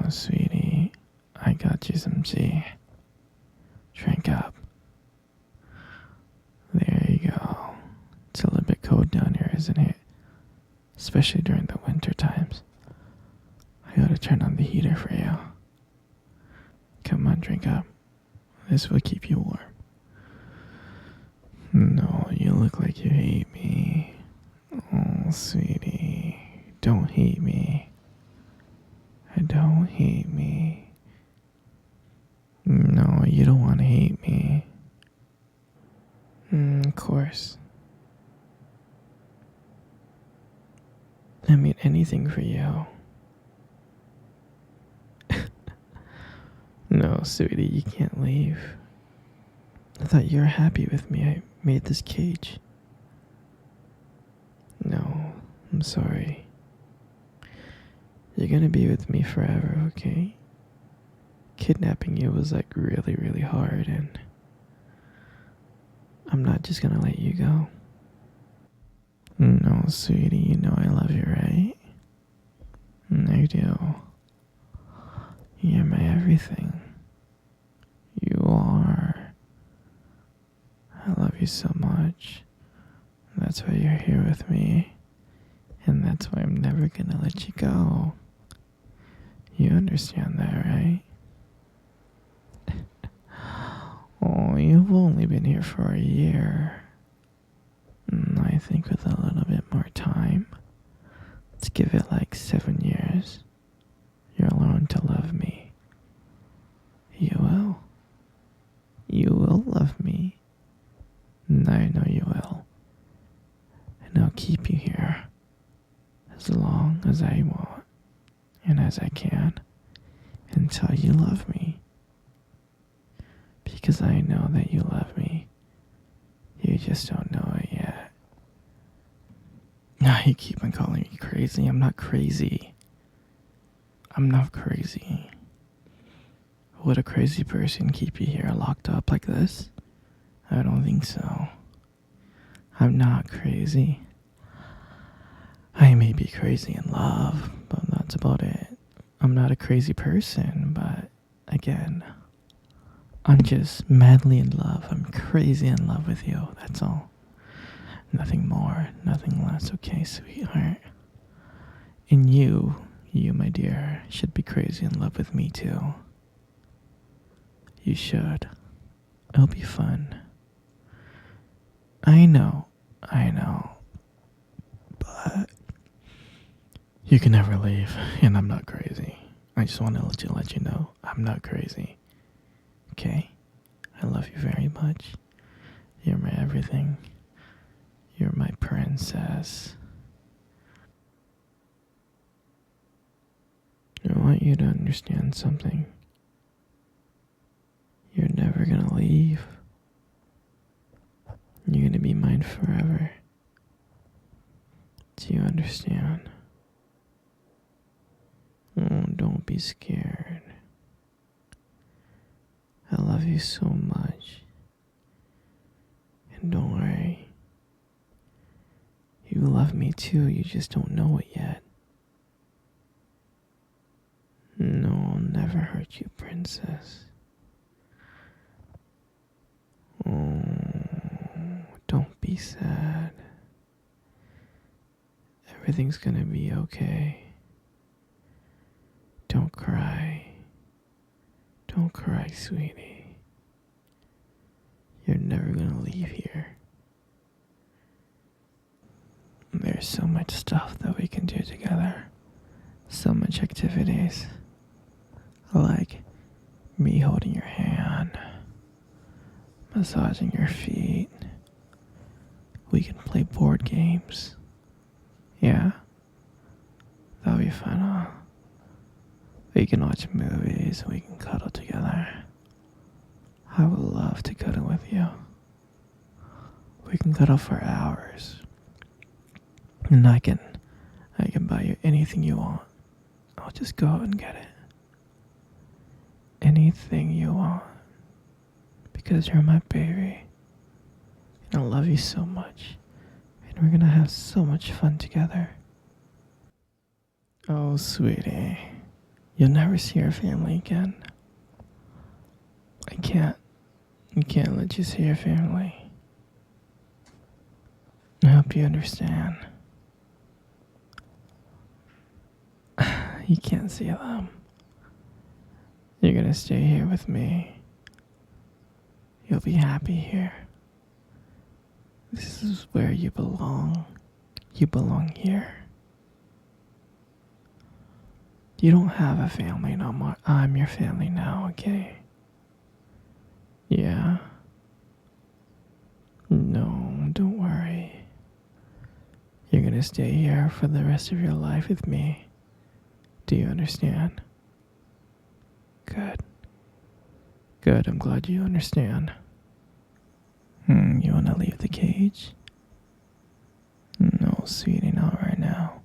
Sweetie, I got you some tea. Drink up. There you go. It's a little bit cold down here, isn't it? Especially during the winter times. I gotta turn on the heater for you. Come on, drink up. This will keep you warm. No, you look like you hate me. Oh, sweetie, don't hate me. Don't hate me. No, you don't want to hate me. Of course. I mean, anything for you. No, sweetie, you can't leave. I thought you were happy with me. I made this cage. No, I'm sorry. You're gonna be with me forever, okay? Kidnapping you was like really, really hard, and I'm not just gonna let you go. No, sweetie, you know I love you, right? I do. You're my everything. You are. I love you so much. That's why you're here with me. And that's why I'm never gonna let you go. You understand that, right? Oh, you've only been here for a year. I think with a little bit more time, let's give it like 7 years, you'll learn to love me. You will. You will love me. I know you will. And I'll keep you here as long as I want and as I can until you love me. Because I know that you love me. You just don't know it yet. Now you keep on calling me crazy. I'm not crazy. I'm not crazy. Would a crazy person keep you here locked up like this? I don't think so. I'm not crazy. I may be crazy in love, but that's about it. I'm not a crazy person, but again, I'm just madly in love. I'm crazy in love with you, that's all. Nothing more, nothing less, okay, sweetheart? And you, my dear, should be crazy in love with me too. You should. It'll be fun. I know. But you can never leave, and I'm not crazy. I just want to let you know I'm not crazy. Okay? I love you very much. You're my everything. You're my princess. I want you to understand something. You're never gonna leave. You're gonna be mine forever. Do you understand? Oh, don't be scared. I love you so much. And don't worry. You love me too, you just don't know it yet. No, I'll never hurt you, princess. Oh, don't be sad. Everything's gonna be okay. Don't cry. Don't cry, sweetie. You're never gonna leave here. There's so much stuff that we can do together. So much activities. Like me holding your hand, massaging your feet. We can play board games. Yeah? That'll be fun, huh? We can watch movies, we can cuddle together. I would love to cuddle with you. We can cuddle for hours. And I can buy you anything you want. I'll just go out and get it. Anything you want. Because you're my baby. And I love you so much. And we're gonna have so much fun together. Oh, sweetie. You'll never see your family again. I can't let you see your family. I hope you understand. You can't see them. You're gonna stay here with me. You'll be happy here. This is where you belong. You belong here. You don't have a family no more. I'm your family now, okay? Yeah. No, don't worry. You're gonna stay here for the rest of your life with me. Do you understand? Good. Good, I'm glad you understand. You wanna leave the cage? No, sweetie, not right now.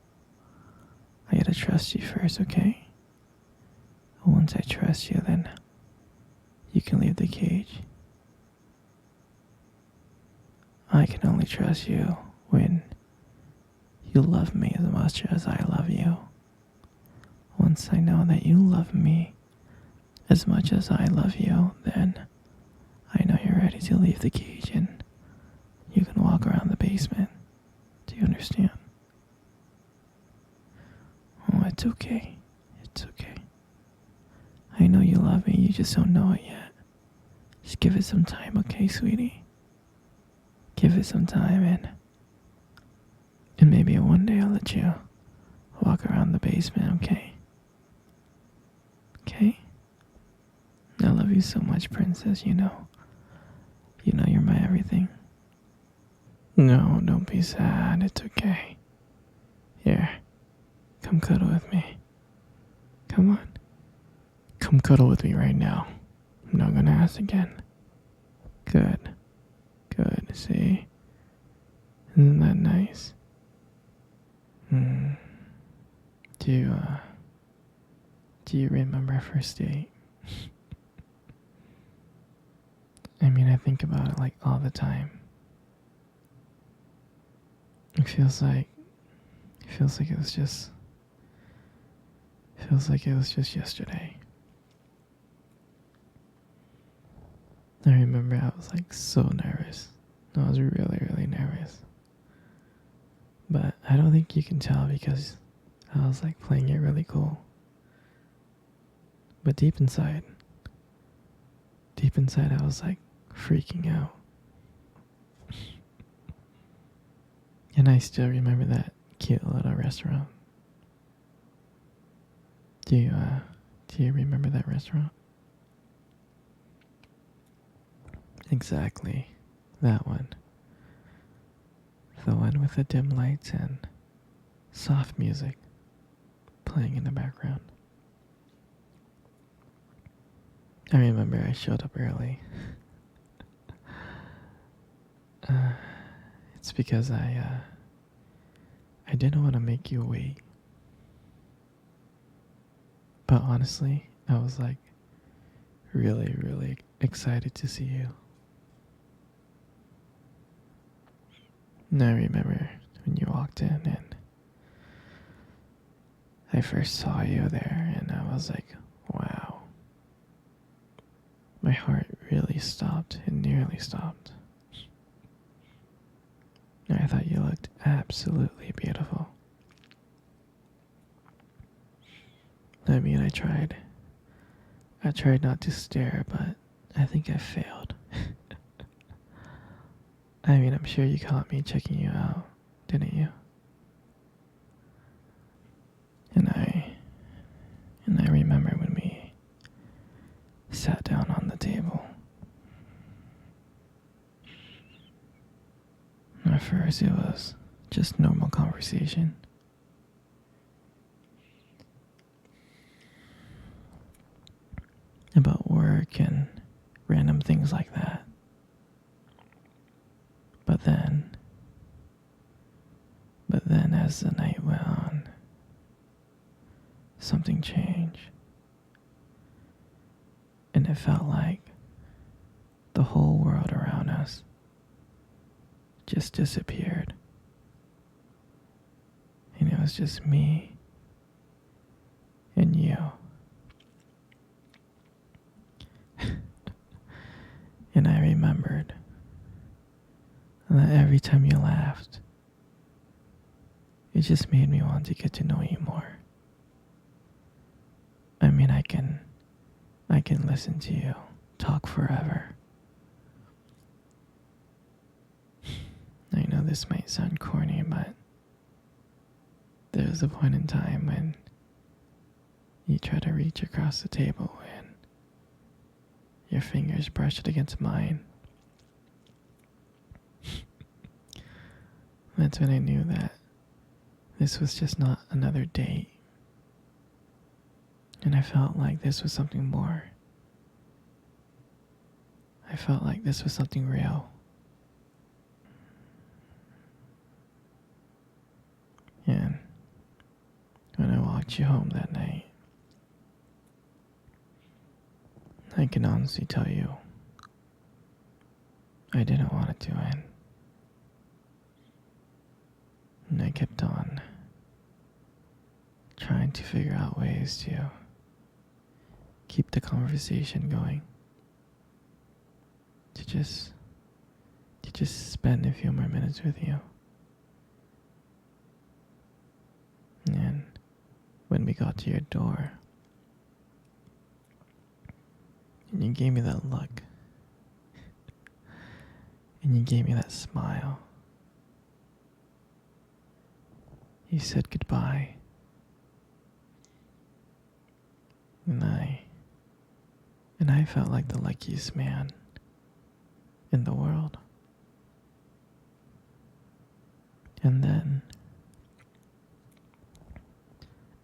I gotta trust you first, okay? Once I trust you, then you can leave the cage. I can only trust you when you love me as much as I love you. Once I know that you love me as much as I love you, then I know you're ready to leave the cage and you can walk around the basement. Do you understand? Oh, it's okay. It's okay. I know you love me, you just don't know it yet. Just give it some time, okay, sweetie? Give it some time and maybe one day I'll let you walk around the basement, okay? Okay? I love you so much, princess, you know. You know you're my everything. No, don't be sad, it's okay. Here, come cuddle with me. Come on. Come cuddle with me right now. I'm not gonna ask again. Good. Good, see? Isn't that nice? Do you remember our first date? I mean, I think about it like all the time. It feels like it was just yesterday. I remember I was like so nervous. I was really, really nervous. But I don't think you can tell because I was like playing it really cool. But deep inside I was like freaking out. And I still remember that cute little restaurant. Do you remember that restaurant? Exactly, that one. The one with the dim lights and soft music playing in the background. I remember I showed up early. It's because I didn't want to make you wait. But honestly, I was like really, really excited to see you. And I remember when you walked in and I first saw you there and I was like, wow. My heart really stopped. It nearly stopped. I thought you looked absolutely beautiful. I mean, I tried not to stare, but I think I failed. I mean, I'm sure you caught me checking you out, didn't you? And I remember when we sat down on the table. At first it was just normal conversation. About work and random things like that. But then as the night went on, something changed. And it felt like the whole world around us just disappeared. And it was just me and you every time you laughed, it just made me want to get to know you more. I mean, I can listen to you talk forever. I know this might sound corny, but there was a point in time when you try to reach across the table and your fingers brushed against mine. That's when I knew that this was just not another date. And I felt like this was something more. I felt like this was something real. And when I walked you home that night, I can honestly tell you, I didn't want it to end. And I kept on trying to figure out ways to keep the conversation going. To just spend a few more minutes with you. And when we got to your door, and you gave me that look, and you gave me that smile, you said goodbye, and I felt like the luckiest man in the world. And then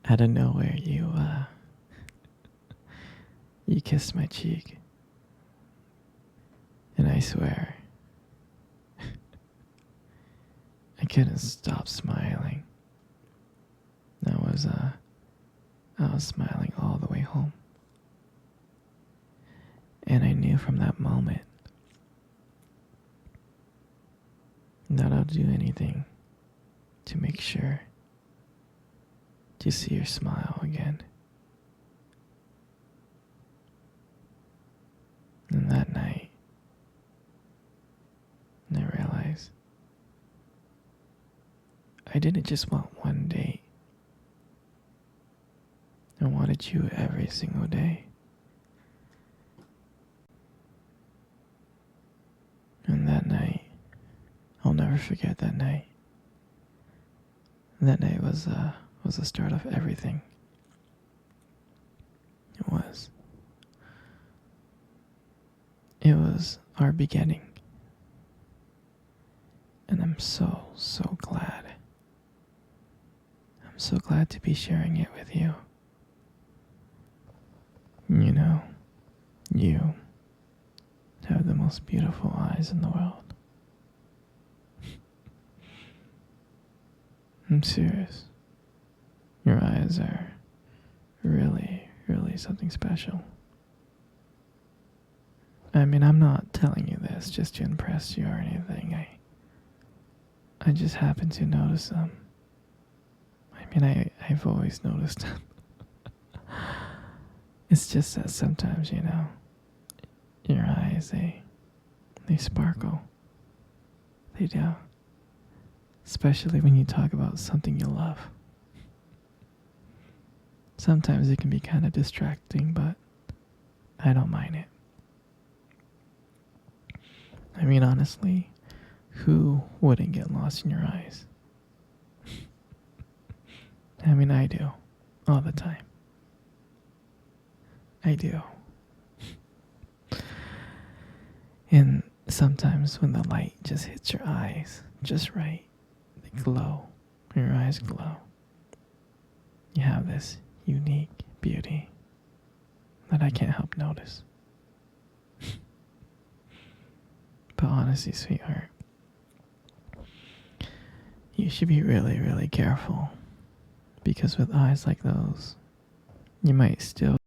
out of nowhere, you kissed my cheek, and I swear I couldn't stop smiling. I was smiling all the way home, and I knew from that moment that I'll do anything to make sure to see your smile again. And that night, I realized I didn't just want one date. I wanted you every single day. And that night, I'll never forget that night. That night was the start of everything. It was our beginning. And I'm so glad. I'm so glad to be sharing it with you. You know, you have the most beautiful eyes in the world. I'm serious. Your eyes are really something special. I mean, I'm not telling you this just to impress you or anything. I just happen to notice them. I mean, I've always noticed them. It's just that sometimes, your eyes, they sparkle. They do. Especially when you talk about something you love. Sometimes it can be kind of distracting, but I don't mind it. I mean, honestly, who wouldn't get lost in your eyes? I mean, I do. All the time. I do. And sometimes when the light just hits your eyes just right, they glow. Your eyes glow. You have this unique beauty that I can't help notice. But honestly, sweetheart, you should be really careful, because with eyes like those, you might steal